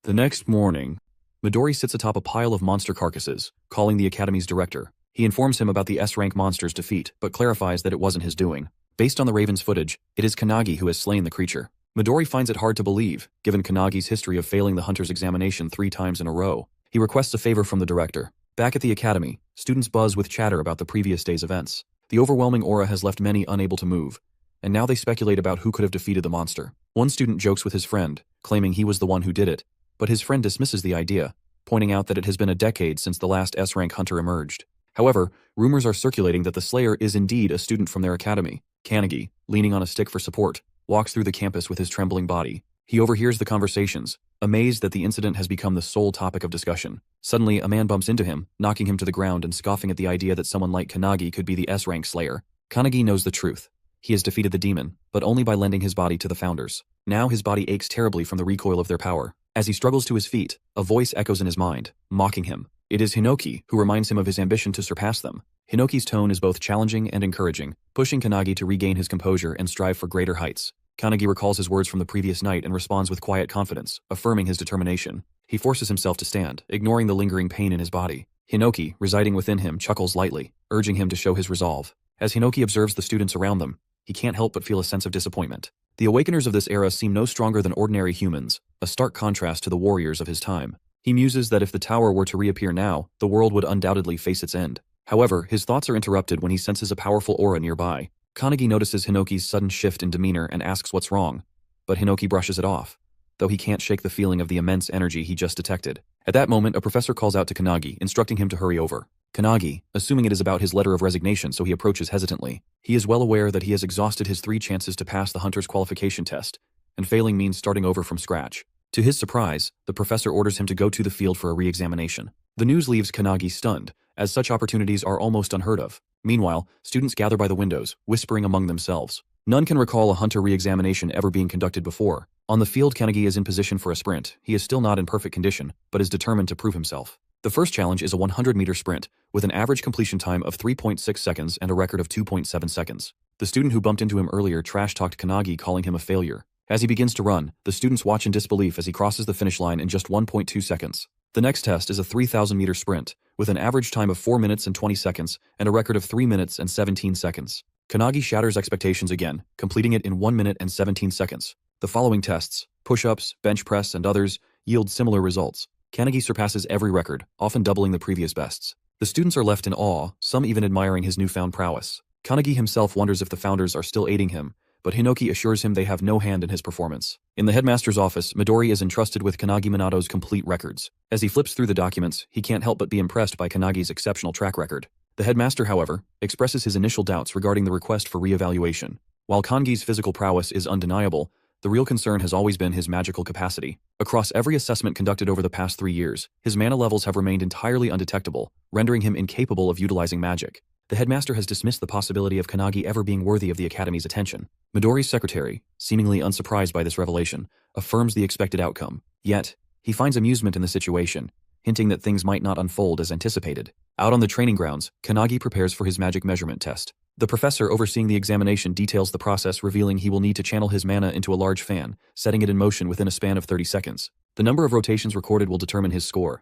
The next morning, Midori sits atop a pile of monster carcasses, calling the Academy's director. He informs him about the S-rank monster's defeat, but clarifies that it wasn't his doing. Based on the Raven's footage, it is Kanagi who has slain the creature. Midori finds it hard to believe, given Kanagi's history of failing the hunter's examination 3 times in a row. He requests a favor from the director. Back at the Academy, students buzz with chatter about the previous day's events. The overwhelming aura has left many unable to move, and now they speculate about who could have defeated the monster. One student jokes with his friend, claiming he was the one who did it, but his friend dismisses the idea, pointing out that it has been a decade since the last S-rank hunter emerged. However, rumors are circulating that the Slayer is indeed a student from their academy. Kanagi, leaning on a stick for support, walks through the campus with his trembling body. He overhears the conversations, amazed that the incident has become the sole topic of discussion. Suddenly, a man bumps into him, knocking him to the ground and scoffing at the idea that someone like Kanagi could be the S-rank Slayer. Kanagi knows the truth. He has defeated the demon, but only by lending his body to the founders. Now his body aches terribly from the recoil of their power. As he struggles to his feet, a voice echoes in his mind, mocking him. It is Hinoki, who reminds him of his ambition to surpass them. Hinoki's tone is both challenging and encouraging, pushing Kanagi to regain his composure and strive for greater heights. Kanagi recalls his words from the previous night and responds with quiet confidence, affirming his determination. He forces himself to stand, ignoring the lingering pain in his body. Hinoki, residing within him, chuckles lightly, urging him to show his resolve. As Hinoki observes the students around them, he can't help but feel a sense of disappointment. The Awakeners of this era seem no stronger than ordinary humans, a stark contrast to the warriors of his time. He muses that if the tower were to reappear now, the world would undoubtedly face its end. However, his thoughts are interrupted when he senses a powerful aura nearby. Kanagi notices Hinoki's sudden shift in demeanor and asks what's wrong, but Hinoki brushes it off, though he can't shake the feeling of the immense energy he just detected. At that moment, a professor calls out to Kanagi, instructing him to hurry over. Kanagi, assuming it is about his letter of resignation, so he approaches hesitantly. He is well aware that he has exhausted his 3 chances to pass the hunter's qualification test, and failing means starting over from scratch. To his surprise, the professor orders him to go to the field for a re-examination. The news leaves Kanagi stunned, as such opportunities are almost unheard of. Meanwhile, students gather by the windows, whispering among themselves. None can recall a hunter re-examination ever being conducted before. On the field, Kanagi is in position for a sprint. He is still not in perfect condition, but is determined to prove himself. The first challenge is a 100-meter sprint, with an average completion time of 3.6 seconds and a record of 2.7 seconds. The student who bumped into him earlier trash-talked Kanagi, calling him a failure. As he begins to run, the students watch in disbelief as he crosses the finish line in just 1.2 seconds. The next test is a 3,000-meter sprint, with an average time of 4 minutes and 20 seconds and a record of 3 minutes and 17 seconds. Kanagi shatters expectations again, completing it in 1 minute and 17 seconds. The following tests, push-ups, bench press, and others, yield similar results. Kanagi surpasses every record, often doubling the previous bests. The students are left in awe, some even admiring his newfound prowess. Kanagi himself wonders if the founders are still aiding him, but Hinoki assures him they have no hand in his performance. In the headmaster's office, Midori is entrusted with Kanagi Minato's complete records. As he flips through the documents, he can't help but be impressed by Kanagi's exceptional track record. The headmaster, however, expresses his initial doubts regarding the request for re-evaluation. While Kangi's physical prowess is undeniable, the real concern has always been his magical capacity. Across every assessment conducted over the past 3 years, his mana levels have remained entirely undetectable, rendering him incapable of utilizing magic. The headmaster has dismissed the possibility of Kanagi ever being worthy of the Academy's attention. Midori's secretary, seemingly unsurprised by this revelation, affirms the expected outcome. Yet, he finds amusement in the situation, hinting that things might not unfold as anticipated. Out on the training grounds, Kanagi prepares for his magic measurement test. The professor overseeing the examination details the process, revealing he will need to channel his mana into a large fan, setting it in motion within a span of 30 seconds. The number of rotations recorded will determine his score.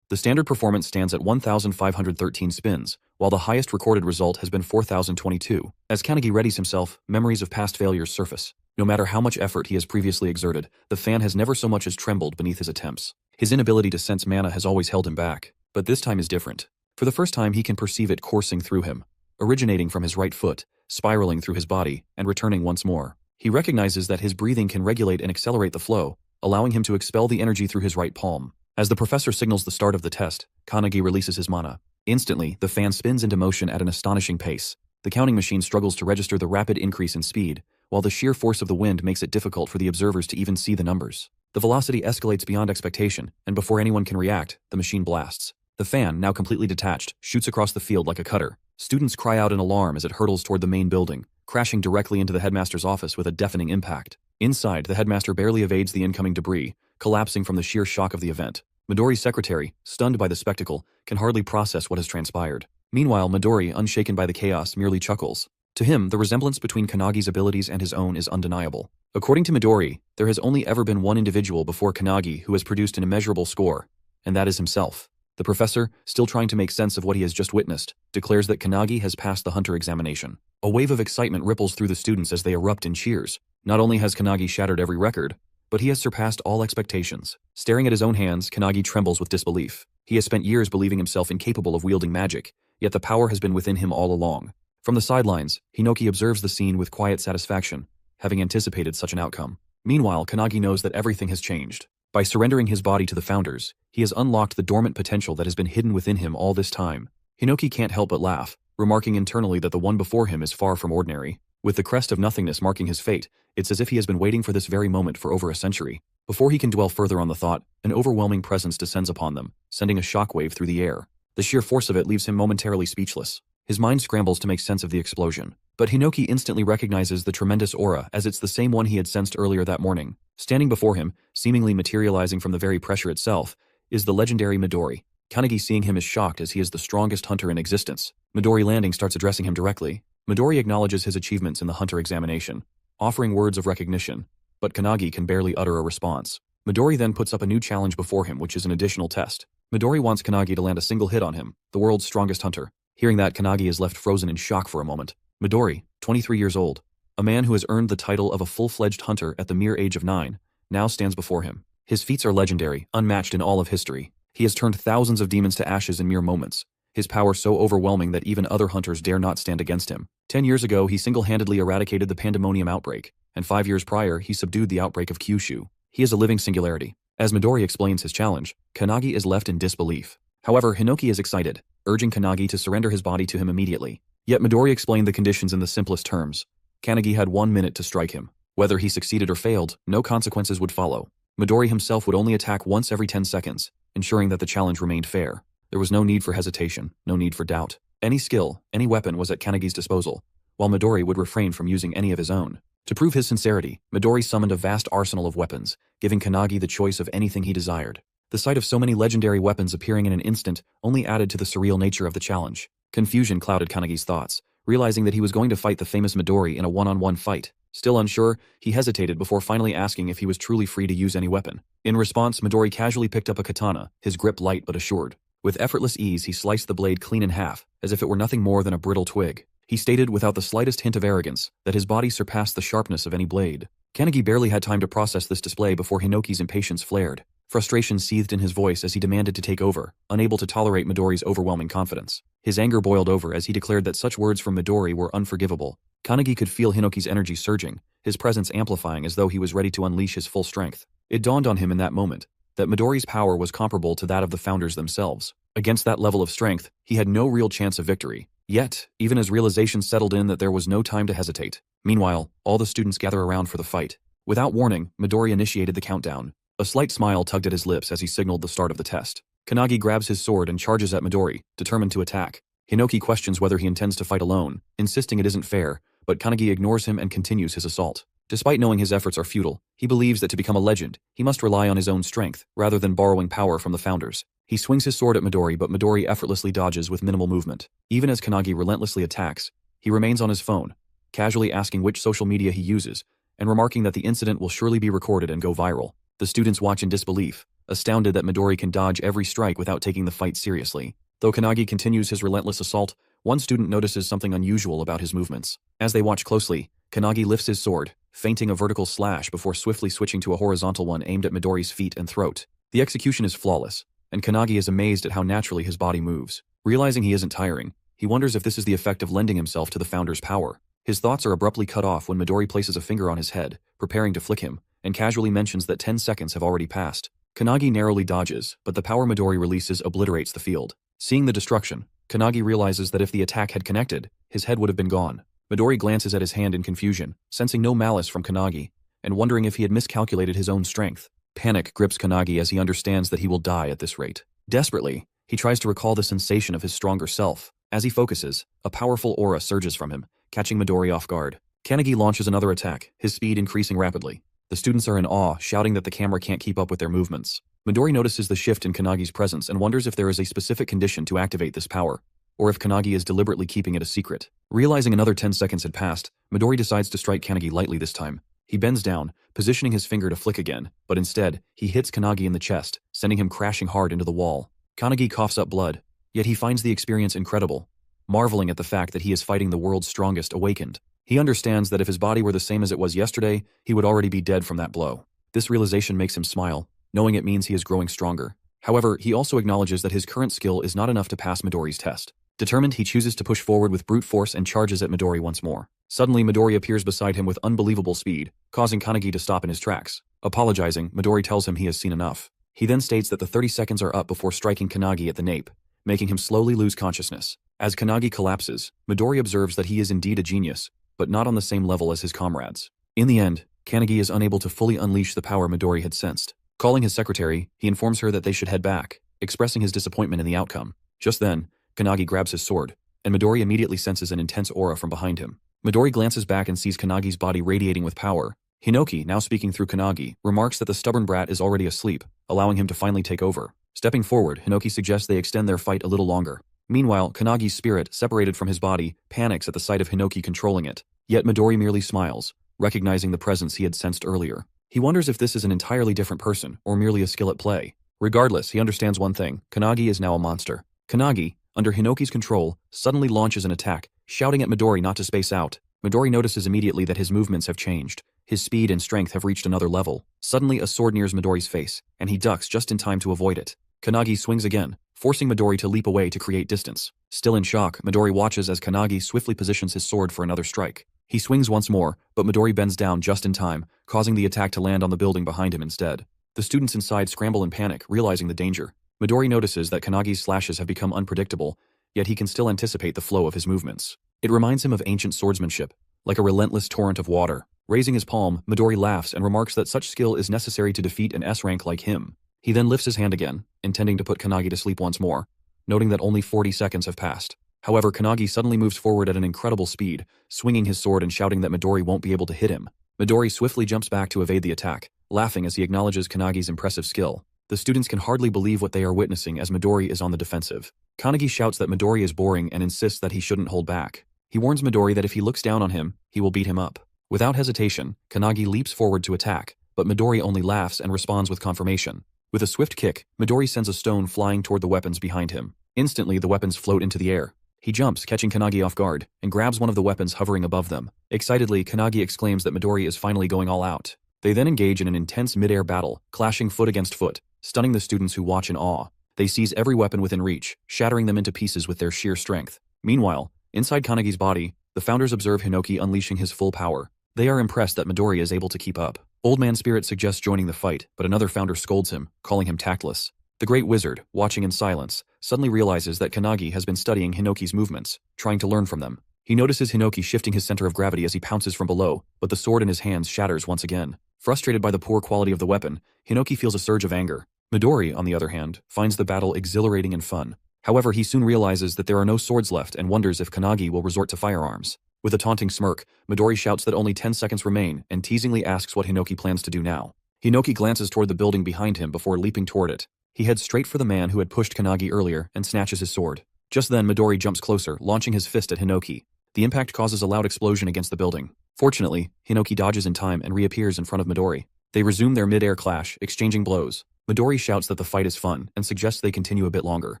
The standard performance stands at 1,513 spins, while the highest recorded result has been 4,022. As Kanagi readies himself, memories of past failures surface. No matter how much effort he has previously exerted, the fan has never so much as trembled beneath his attempts. His inability to sense mana has always held him back, but this time is different. For the first time, he can perceive it coursing through him, originating from his right foot, spiraling through his body, and returning once more. He recognizes that his breathing can regulate and accelerate the flow, allowing him to expel the energy through his right palm. As the professor signals the start of the test, Kanagi releases his mana. Instantly, the fan spins into motion at an astonishing pace. The counting machine struggles to register the rapid increase in speed, while the sheer force of the wind makes it difficult for the observers to even see the numbers. The velocity escalates beyond expectation, and before anyone can react, the machine blasts. The fan, now completely detached, shoots across the field like a cutter. Students cry out in alarm as it hurtles toward the main building, crashing directly into the headmaster's office with a deafening impact. Inside, the headmaster barely evades the incoming debris, collapsing from the sheer shock of the event. Midori's secretary, stunned by the spectacle, can hardly process what has transpired. Meanwhile, Midori, unshaken by the chaos, merely chuckles. To him, the resemblance between Kanagi's abilities and his own is undeniable. According to Midori, there has only ever been one individual before Kanagi who has produced an immeasurable score, and that is himself. The professor, still trying to make sense of what he has just witnessed, declares that Kanagi has passed the hunter examination. A wave of excitement ripples through the students as they erupt in cheers. Not only has Kanagi shattered every record, but he has surpassed all expectations. Staring at his own hands, Kanagi trembles with disbelief. He has spent years believing himself incapable of wielding magic, yet the power has been within him all along. From the sidelines, Hinoki observes the scene with quiet satisfaction, having anticipated such an outcome. Meanwhile, Kanagi knows that everything has changed. By surrendering his body to the founders, he has unlocked the dormant potential that has been hidden within him all this time. Hinoki can't help but laugh, remarking internally that the one before him is far from ordinary. With the crest of nothingness marking his fate, it's as if he has been waiting for this very moment for over a century. Before he can dwell further on the thought, an overwhelming presence descends upon them, sending a shockwave through the air. The sheer force of it leaves him momentarily speechless. His mind scrambles to make sense of the explosion. But Hinoki instantly recognizes the tremendous aura as it's the same one he had sensed earlier that morning. Standing before him, seemingly materializing from the very pressure itself, is the legendary Midori. Kanagi, seeing him, is shocked as he is the strongest hunter in existence. Midori, landing, starts addressing him directly. Midori acknowledges his achievements in the hunter examination, offering words of recognition, but Kanagi can barely utter a response. Midori then puts up a new challenge before him, which is an additional test. Midori wants Kanagi to land a single hit on him, the world's strongest hunter. Hearing that, Kanagi is left frozen in shock for a moment. Midori, 23 years old, a man who has earned the title of a full-fledged hunter at the mere age of 9, now stands before him. His feats are legendary, unmatched in all of history. He has turned thousands of demons to ashes in mere moments, his power so overwhelming that even other hunters dare not stand against him. 10 years ago, he single-handedly eradicated the pandemonium outbreak, and 5 years prior, he subdued the outbreak of Kyushu. He is a living singularity. As Midori explains his challenge, Kanagi is left in disbelief. However, Hinoki is excited, urging Kanagi to surrender his body to him immediately. Yet Midori explained the conditions in the simplest terms. Kanagi had 1 minute to strike him. Whether he succeeded or failed, no consequences would follow. Midori himself would only attack once every 10 seconds, ensuring that the challenge remained fair. There was no need for hesitation, no need for doubt. Any skill, any weapon was at Kanagi's disposal, while Midori would refrain from using any of his own. To prove his sincerity, Midori summoned a vast arsenal of weapons, giving Kanagi the choice of anything he desired. The sight of so many legendary weapons appearing in an instant only added to the surreal nature of the challenge. Confusion clouded Kanagi's thoughts, realizing that he was going to fight the famous Midori in a one-on-one fight. Still unsure, he hesitated before finally asking if he was truly free to use any weapon. In response, Midori casually picked up a katana, his grip light but assured. With effortless ease, he sliced the blade clean in half, as if it were nothing more than a brittle twig. He stated without the slightest hint of arrogance that his body surpassed the sharpness of any blade. Kanagi barely had time to process this display before Hinoki's impatience flared. Frustration seethed in his voice as he demanded to take over, unable to tolerate Midori's overwhelming confidence. His anger boiled over as he declared that such words from Midori were unforgivable. Kanagi could feel Hinoki's energy surging, his presence amplifying as though he was ready to unleash his full strength. It dawned on him in that moment that Midori's power was comparable to that of the founders themselves. Against that level of strength, he had no real chance of victory. Yet, even as realization settled in that there was no time to hesitate. Meanwhile, all the students gather around for the fight. Without warning, Midori initiated the countdown. A slight smile tugged at his lips as he signaled the start of the test. Kanagi grabs his sword and charges at Midori, determined to attack. Hinoki questions whether he intends to fight alone, insisting it isn't fair, but Kanagi ignores him and continues his assault. Despite knowing his efforts are futile, he believes that to become a legend, he must rely on his own strength, rather than borrowing power from the founders. He swings his sword at Midori, but Midori effortlessly dodges with minimal movement. Even as Kanagi relentlessly attacks, he remains on his phone, casually asking which social media he uses, and remarking that the incident will surely be recorded and go viral. The students watch in disbelief, astounded that Midori can dodge every strike without taking the fight seriously. Though Kanagi continues his relentless assault, one student notices something unusual about his movements. As they watch closely, Kanagi lifts his sword, feinting a vertical slash before swiftly switching to a horizontal one aimed at Midori's feet and throat. The execution is flawless, and Kanagi is amazed at how naturally his body moves. Realizing he isn't tiring, he wonders if this is the effect of lending himself to the founder's power. His thoughts are abruptly cut off when Midori places a finger on his head, preparing to flick him, and casually mentions that 10 seconds have already passed. Kanagi narrowly dodges, but the power Midori releases obliterates the field. Seeing the destruction, Kanagi realizes that if the attack had connected, his head would have been gone. Midori glances at his hand in confusion, sensing no malice from Kanagi, and wondering if he had miscalculated his own strength. Panic grips Kanagi as he understands that he will die at this rate. Desperately, he tries to recall the sensation of his stronger self. As he focuses, a powerful aura surges from him, catching Midori off guard. Kanagi launches another attack, his speed increasing rapidly. The students are in awe, shouting that the camera can't keep up with their movements. Midori notices the shift in Kanagi's presence and wonders if there is a specific condition to activate this power, or if Kanagi is deliberately keeping it a secret. Realizing another 10 seconds had passed, Midori decides to strike Kanagi lightly this time. He bends down, positioning his finger to flick again, but instead, he hits Kanagi in the chest, sending him crashing hard into the wall. Kanagi coughs up blood, yet he finds the experience incredible, marveling at the fact that he is fighting the world's strongest Awakened. He understands that if his body were the same as it was yesterday, he would already be dead from that blow. This realization makes him smile, knowing it means he is growing stronger. However, he also acknowledges that his current skill is not enough to pass Midori's test. Determined, he chooses to push forward with brute force and charges at Midori once more. Suddenly, Midori appears beside him with unbelievable speed, causing Kanagi to stop in his tracks. Apologizing, Midori tells him he has seen enough. He then states that the 30 seconds are up before striking Kanagi at the nape, making him slowly lose consciousness. As Kanagi collapses, Midori observes that he is indeed a genius, but not on the same level as his comrades. In the end, Kanagi is unable to fully unleash the power Midori had sensed. Calling his secretary, he informs her that they should head back, expressing his disappointment in the outcome. Just then, Kanagi grabs his sword, and Midori immediately senses an intense aura from behind him. Midori glances back and sees Kanagi's body radiating with power. Hinoki, now speaking through Kanagi, remarks that the stubborn brat is already asleep, allowing him to finally take over. Stepping forward, Hinoki suggests they extend their fight a little longer. Meanwhile, Kanagi's spirit, separated from his body, panics at the sight of Hinoki controlling it. Yet Midori merely smiles, recognizing the presence he had sensed earlier. He wonders if this is an entirely different person, or merely a skill at play. Regardless, he understands one thing: Kanagi is now a monster. Kanagi, under Hinoki's control, suddenly launches an attack, shouting at Midori not to space out. Midori notices immediately that his movements have changed. His speed and strength have reached another level. Suddenly, a sword nears Midori's face, and he ducks just in time to avoid it. Kanagi swings again, forcing Midori to leap away to create distance. Still in shock, Midori watches as Kanagi swiftly positions his sword for another strike. He swings once more, but Midori bends down just in time, causing the attack to land on the building behind him instead. The students inside scramble in panic, realizing the danger. Midori notices that Kanagi's slashes have become unpredictable, yet he can still anticipate the flow of his movements. It reminds him of ancient swordsmanship, like a relentless torrent of water. Raising his palm, Midori laughs and remarks that such skill is necessary to defeat an S-rank like him. He then lifts his hand again, intending to put Kanagi to sleep once more, noting that only 40 seconds have passed. However, Kanagi suddenly moves forward at an incredible speed, swinging his sword and shouting that Midori won't be able to hit him. Midori swiftly jumps back to evade the attack, laughing as he acknowledges Kanagi's impressive skill. The students can hardly believe what they are witnessing as Midori is on the defensive. Kanagi shouts that Midori is boring and insists that he shouldn't hold back. He warns Midori that if he looks down on him, he will beat him up. Without hesitation, Kanagi leaps forward to attack, but Midori only laughs and responds with confirmation. With a swift kick, Midori sends a stone flying toward the weapons behind him. Instantly, the weapons float into the air. He jumps, catching Kanagi off guard, and grabs one of the weapons hovering above them. Excitedly, Kanagi exclaims that Midori is finally going all out. They then engage in an intense mid-air battle, clashing foot against foot, stunning the students who watch in awe. They seize every weapon within reach, shattering them into pieces with their sheer strength. Meanwhile, inside Kanagi's body, the founders observe Hinoki unleashing his full power. They are impressed that Midori is able to keep up. Old Man Spirit suggests joining the fight, but another founder scolds him, calling him tactless. The Great Wizard, watching in silence, suddenly realizes that Kanagi has been studying Hinoki's movements, trying to learn from them. He notices Hinoki shifting his center of gravity as he pounces from below, but the sword in his hands shatters once again. Frustrated by the poor quality of the weapon, Hinoki feels a surge of anger. Midori, on the other hand, finds the battle exhilarating and fun. However, he soon realizes that there are no swords left and wonders if Kanagi will resort to firearms. With a taunting smirk, Midori shouts that only 10 seconds remain and teasingly asks what Hinoki plans to do now. Hinoki glances toward the building behind him before leaping toward it. He heads straight for the man who had pushed Kanagi earlier and snatches his sword. Just then, Midori jumps closer, launching his fist at Hinoki. The impact causes a loud explosion against the building. Fortunately, Hinoki dodges in time and reappears in front of Midori. They resume their mid-air clash, exchanging blows. Midori shouts that the fight is fun and suggests they continue a bit longer.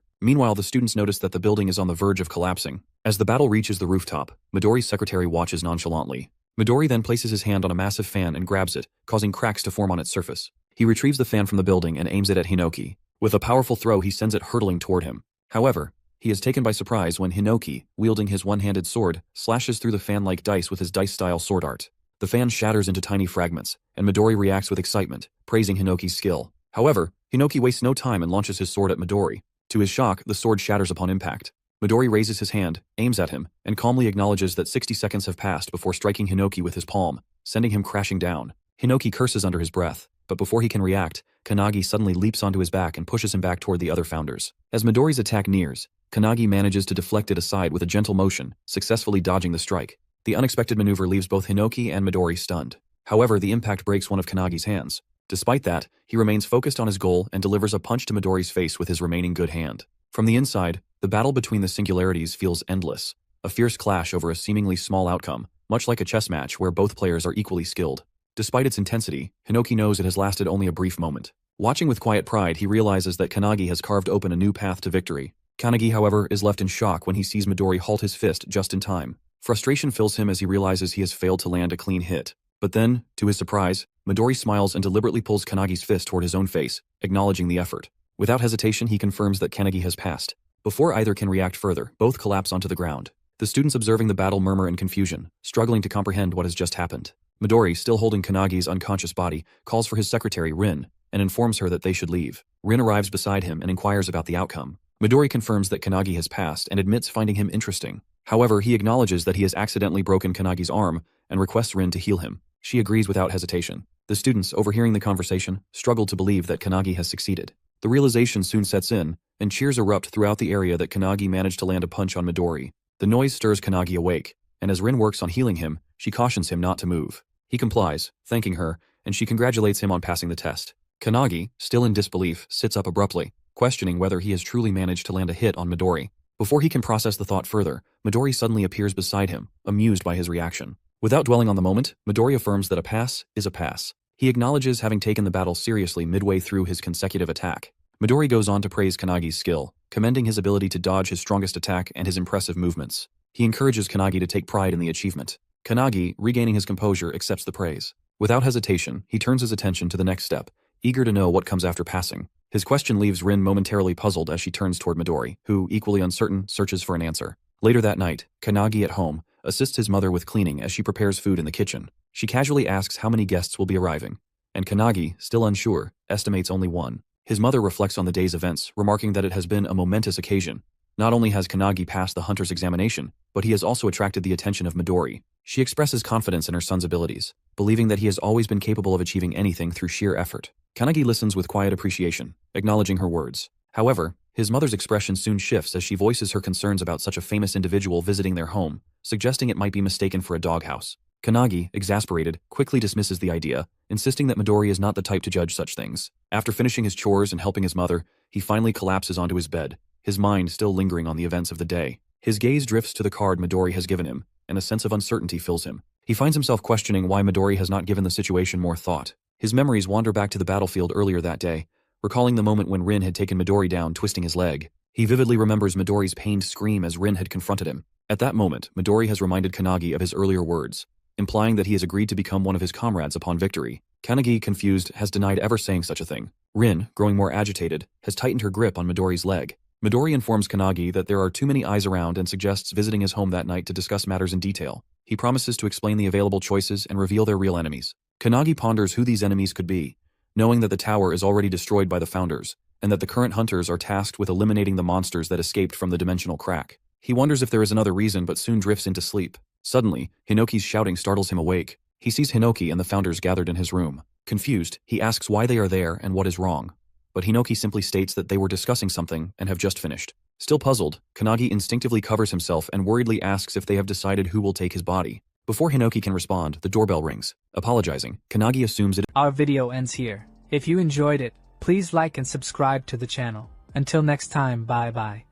Meanwhile, the students notice that the building is on the verge of collapsing. As the battle reaches the rooftop, Midori's secretary watches nonchalantly. Midori then places his hand on a massive fan and grabs it, causing cracks to form on its surface. He retrieves the fan from the building and aims it at Hinoki. With a powerful throw, he sends it hurtling toward him. However, he is taken by surprise when Hinoki, wielding his one-handed sword, slashes through the fan like dice with his dice-style sword art. The fan shatters into tiny fragments, and Midori reacts with excitement, praising Hinoki's skill. However, Hinoki wastes no time and launches his sword at Midori. To his shock, the sword shatters upon impact. Midori raises his hand, aims at him, and calmly acknowledges that 60 seconds have passed before striking Hinoki with his palm, sending him crashing down. Hinoki curses under his breath, but before he can react, Kanagi suddenly leaps onto his back and pushes him back toward the other founders. As Midori's attack nears, Kanagi manages to deflect it aside with a gentle motion, successfully dodging the strike. The unexpected maneuver leaves both Hinoki and Midori stunned. However, the impact breaks one of Kanagi's hands. Despite that, he remains focused on his goal and delivers a punch to Midori's face with his remaining good hand. From the inside, the battle between the singularities feels endless, a fierce clash over a seemingly small outcome, much like a chess match where both players are equally skilled. Despite its intensity, Hinoki knows it has lasted only a brief moment. Watching with quiet pride, he realizes that Kanagi has carved open a new path to victory. Kanagi, however, is left in shock when he sees Midori halt his fist just in time. Frustration fills him as he realizes he has failed to land a clean hit. But then, to his surprise, Midori smiles and deliberately pulls Kanagi's fist toward his own face, acknowledging the effort. Without hesitation, he confirms that Kanagi has passed. Before either can react further, both collapse onto the ground. The students observing the battle murmur in confusion, struggling to comprehend what has just happened. Midori, still holding Kanagi's unconscious body, calls for his secretary, Rin, and informs her that they should leave. Rin arrives beside him and inquires about the outcome. Midori confirms that Kanagi has passed and admits finding him interesting. However, he acknowledges that he has accidentally broken Kanagi's arm and requests Rin to heal him. She agrees without hesitation. The students, overhearing the conversation, struggle to believe that Kanagi has succeeded. The realization soon sets in, and cheers erupt throughout the area that Kanagi managed to land a punch on Midori. The noise stirs Kanagi awake, and as Rin works on healing him, she cautions him not to move. He complies, thanking her, and she congratulates him on passing the test. Kanagi, still in disbelief, sits up abruptly, questioning whether he has truly managed to land a hit on Midori. Before he can process the thought further, Midori suddenly appears beside him, amused by his reaction. Without dwelling on the moment, Midori affirms that a pass is a pass. He acknowledges having taken the battle seriously midway through his consecutive attack. Midori goes on to praise Kanagi's skill, commending his ability to dodge his strongest attack and his impressive movements. He encourages Kanagi to take pride in the achievement. Kanagi, regaining his composure, accepts the praise. Without hesitation, he turns his attention to the next step, eager to know what comes after passing. His question leaves Rin momentarily puzzled as she turns toward Midori, who, equally uncertain, searches for an answer. Later that night, Kanagi at home assists his mother with cleaning as she prepares food in the kitchen. She casually asks how many guests will be arriving, and Kanagi, still unsure, estimates only one. His mother reflects on the day's events, remarking that it has been a momentous occasion. Not only has Kanagi passed the hunter's examination, but he has also attracted the attention of Midori. She expresses confidence in her son's abilities, believing that he has always been capable of achieving anything through sheer effort. Kanagi listens with quiet appreciation, acknowledging her words. However, his mother's expression soon shifts as she voices her concerns about such a famous individual visiting their home, suggesting it might be mistaken for a doghouse. Kanagi, exasperated, quickly dismisses the idea, insisting that Midori is not the type to judge such things. After finishing his chores and helping his mother, he finally collapses onto his bed, his mind still lingering on the events of the day. His gaze drifts to the card Midori has given him, and a sense of uncertainty fills him. He finds himself questioning why Midori has not given the situation more thought. His memories wander back to the battlefield earlier that day, recalling the moment when Rin had taken Midori down, twisting his leg. He vividly remembers Midori's pained scream as Rin had confronted him. At that moment, Midori has reminded Kanagi of his earlier words, implying that he has agreed to become one of his comrades upon victory. Kanagi, confused, has denied ever saying such a thing. Rin, growing more agitated, has tightened her grip on Midori's leg. Midori informs Kanagi that there are too many eyes around and suggests visiting his home that night to discuss matters in detail. He promises to explain the available choices and reveal their real enemies. Kanagi ponders who these enemies could be, knowing that the tower is already destroyed by the founders, and that the current hunters are tasked with eliminating the monsters that escaped from the dimensional crack. He wonders if there is another reason but soon drifts into sleep. Suddenly, Hinoki's shouting startles him awake. He sees Hinoki and the founders gathered in his room. Confused, he asks why they are there and what is wrong. But Hinoki simply states that they were discussing something and have just finished. Still puzzled, Kanagi instinctively covers himself and worriedly asks if they have decided who will take his body. Before Hinoki can respond, the doorbell rings. Apologizing, Kanagi assumes it. Our video ends here. If you enjoyed it, please like and subscribe to the channel. Until next time, bye bye.